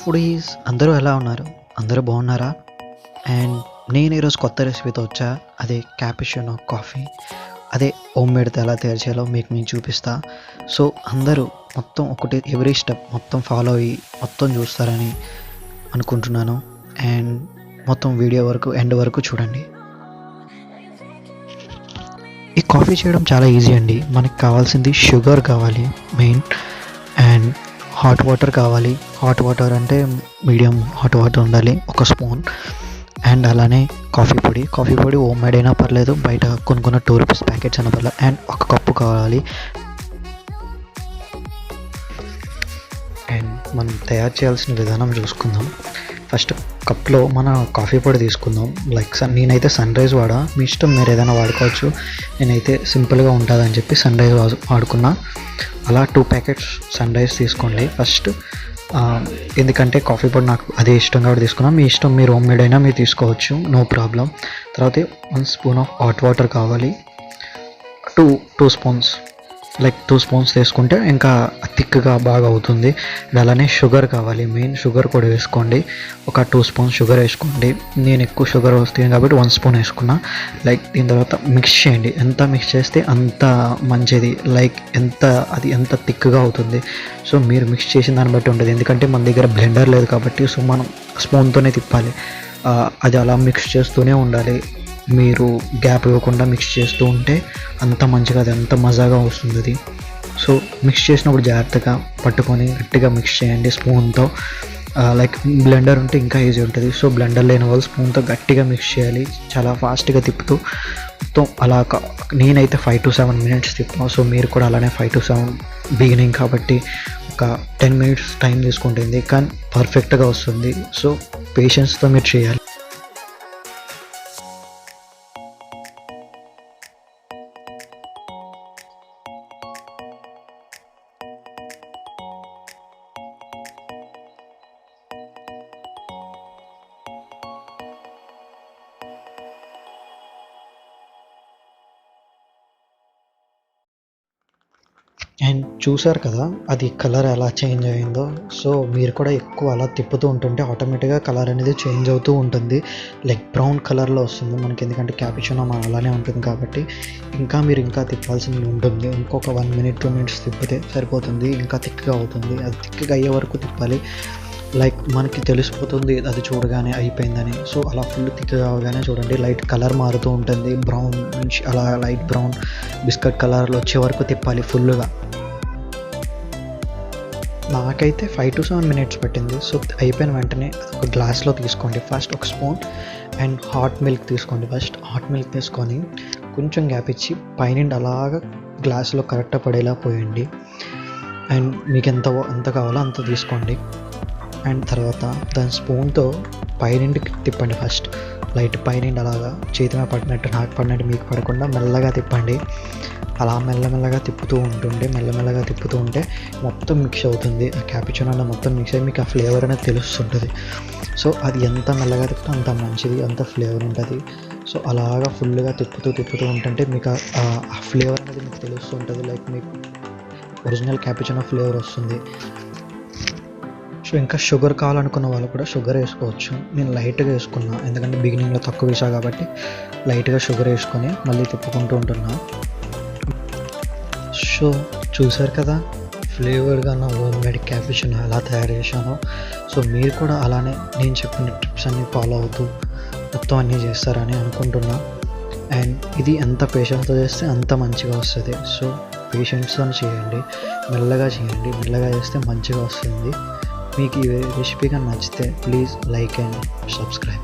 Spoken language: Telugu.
ఫుడీస్ అందరూ ఎలా ఉన్నారు? అందరూ బాగున్నారా? అండ్ నేను ఈరోజు కొత్త రెసిపీతో వచ్చా. అదే క్యాపుచినో కాఫీ. అదే హోమ్ మేడ్తో ఎలా తయారు చేయాలో మీకు నేను చూపిస్తా. సో అందరూ మొత్తం ఒకటి ఎవ్రీ స్టెప్ మొత్తం ఫాలో అయ్యి మొత్తం చూస్తారని అనుకుంటున్నాను. అండ్ మొత్తం వీడియో వరకు ఎండ్ వరకు చూడండి. ఈ కాఫీ చేయడం చాలా ఈజీ అండి. మనకి కావాల్సింది షుగర్ కావాలి మెయిన్, అండ్ హాట్ వాటర్ కావాలి. హాట్ వాటర్ అంటే మీడియం హాట్ వాటర్ ఉండాలి, 1 స్పూన్. అండ్ అలానే కాఫీ పొడి హోమ్ మేడ్ అయినా పర్లేదు, బయట కొనుక్కున్న 2 రూపీస్ ప్యాకెట్స్ అయినా పర్లేదు. అండ్ 1 కప్పు కావాలి. అండ్ మనం తయారు చేయాల్సిన విధానం చూసుకుందాం. ఫస్ట్ కప్లో మన కాఫీ పొడి తీసుకుందాం. లైక్ నేనైతే సన్ రైజ్ వాడా, మీ ఇష్టం, మీరు ఏదైనా వాడుకోవచ్చు. నేనైతే సింపుల్గా ఉంటుందని చెప్పి సన్ రైజ్ వాడుకున్నా. అలా 2 ప్యాకెట్స్ సన్ రైజ్ తీసుకోండి ఫస్ట్. ఎందుకంటే కాఫీ పొడి నాకు అదే ఇష్టం కాబట్టి తీసుకున్నాను. మీ ఇష్టం, మీరు హోమ్ మేడ్ అయినా మీరు తీసుకోవచ్చు, నో ప్రాబ్లం. తర్వాత 1 స్పూన్ ఆఫ్ హాట్ వాటర్ కావాలి. 2 స్పూన్స్, లైక్ 2 స్పూన్స్ తీసుకుంటే ఇంకా థిక్గా బాగా అవుతుంది. అలానే షుగర్ కావాలి, మెయిన్ షుగర్ కూడా వేసుకోండి. ఒక 2 స్పూన్స్ షుగర్ వేసుకోండి. నేను ఎక్కువ షుగర్ వస్తుంది కాబట్టి 1 స్పూన్ వేసుకున్నా. లైక్ దీని తర్వాత మిక్స్ చేయండి. ఎంత మిక్స్ చేస్తే అంత మంచిది, లైక్ ఎంత థిక్గా అవుతుంది. సో మీరు మిక్స్ చేసిన దాన్ని బట్టి ఉంటుంది. ఎందుకంటే మన దగ్గర బ్లెండర్ లేదు కాబట్టి సో మనం స్పూన్తోనే తిప్పాలి. అది అలా మిక్స్ చేస్తూనే ఉండాలి. మీరు గ్యాప్ ఇవ్వకుండా మిక్స్ చేస్తూ ఉంటే అంత మంచిగా, అది అంత మజాగా వస్తుంది అది. సో మిక్స్ చేసినప్పుడు జాగ్రత్తగా పట్టుకొని గట్టిగా మిక్స్ చేయండి స్పూన్తో. లైక్ బ్లెండర్ ఉంటే ఇంకా ఈజీ ఉంటుంది. సో బ్లెండర్ లేని వాళ్ళు స్పూన్తో గట్టిగా మిక్స్ చేయాలి, చాలా ఫాస్ట్గా తిప్పుతూ మొత్తం. అలా నేనైతే 5 to 7 మినిట్స్ తిప్పాను. సో మీరు కూడా అలానే 5 to 7, బిగినింగ్ కాబట్టి ఒక 10 మినిట్స్ టైం తీసుకుంటుంది, కానీ పర్ఫెక్ట్గా వస్తుంది. సో పేషెన్స్తో మీరు చేయాలి. అండ్ చూసారు కదా అది కలర్ ఎలా చేంజ్ అయిందో. సో మీరు కూడా ఎక్కువ అలా తిప్పుతూ ఉంటుంటే ఆటోమేటిక్గా కలర్ అనేది చేంజ్ అవుతూ ఉంటుంది. లైక్ బ్రౌన్ కలర్లో వస్తుంది మనకి, ఎందుకంటే క్యాపుచినో మన అలానే ఉంటుంది కాబట్టి. మీరు ఇంకా తిప్పాల్సింది ఉంటుంది. ఇంకొక 1 minute 2 minutes తిప్పితే సరిపోతుంది. ఇంకా థిక్గా అవుతుంది. అది థిక్గా అయ్యే వరకు తిప్పాలి. లైక్ మనకి తెలిసిపోతుంది అది చూడగానే అయిపోయిందని. సో అలా ఫుల్ థిక్గా అవగానే చూడండి, లైట్ కలర్ మారుతూ ఉంటుంది. బ్రౌన్ నుంచి అలా లైట్ బ్రౌన్ బిస్కెట్ కలర్లో వచ్చే వరకు తిప్పాలి ఫుల్గా. నాకైతే 5 to 7 minutes పట్టింది. సో అయిపోయిన వెంటనే ఒక గ్లాస్లో తీసుకోండి. First 1 spoon and hot milk తీసుకోండి. ఫస్ట్ హాట్ మిల్క్ తీసుకొని కొంచెం గ్యాప్ ఇచ్చి పైనుండి అలాగా గ్లాస్లో కరెక్ట్గా పడేలా పోయండి. అండ్ మీకు ఎంత కావాలో అంత తీసుకోండి. అండ్ తర్వాత దాని స్పూన్తో పైనుండి తిప్పండి. ఫస్ట్ లైట్ పైనుండి అలాగా చేతి మీద పడినట్టు, నాకు పడినట్టు మీకు పడకుండా మెల్లగా తిప్పండి. అలా మెల్లమెల్లగా తిప్పుతూ ఉంటే మొత్తం మిక్స్ అవుతుంది. ఆ క్యాపుచినోలో మొత్తం మిక్స్ అయ్యి మీకు ఆ ఫ్లేవర్ అనేది తెలుస్తుంటుంది. సో అది ఎంత మెల్లగా తిప్పితే అంత మంచిది, అంత ఫ్లేవర్ ఉంటుంది. సో అలాగా ఫుల్గా తిప్పుతూ ఉంటుంటే మీకు ఆ ఫ్లేవర్ అనేది మీకు తెలుస్తుంటుంది. లైక్ మీకు ఒరిజినల్ క్యాపుచినో ఫ్లేవర్ వస్తుంది. సో ఇంకా షుగర్ కావాలనుకున్న వాళ్ళు కూడా షుగర్ వేసుకోవచ్చు. నేను లైట్గా వేసుకున్నా, ఎందుకంటే బిగినింగ్లో తక్కువ వేసా కాబట్టి లైట్గా షుగర్ వేసుకొని మళ్ళీ తిప్పుకుంటూ ఉంటున్నా. సో చూసారు కదా ఫ్లేవర్గా నా హోమ్ మేడ్ క్యాపుచినో ఎలా తయారు చేశానో. సో మీరు కూడా అలానే నేను చెప్పిన టిప్స్ అన్నీ ఫాలో అవుతూ మొత్తం అన్నీ చేస్తారని అనుకుంటున్నా. అండ్ ఇది ఎంత పేషెన్స్తో చేస్తే అంత మంచిగా వస్తుంది. సో పేషెన్స్తో చేయండి, మెల్లగా చేస్తే మంచిగా వస్తుంది. మీకు ఈ రెసిపీ కానీ నచ్చితే ప్లీజ్ లైక్ అండ్ సబ్స్క్రైబ్.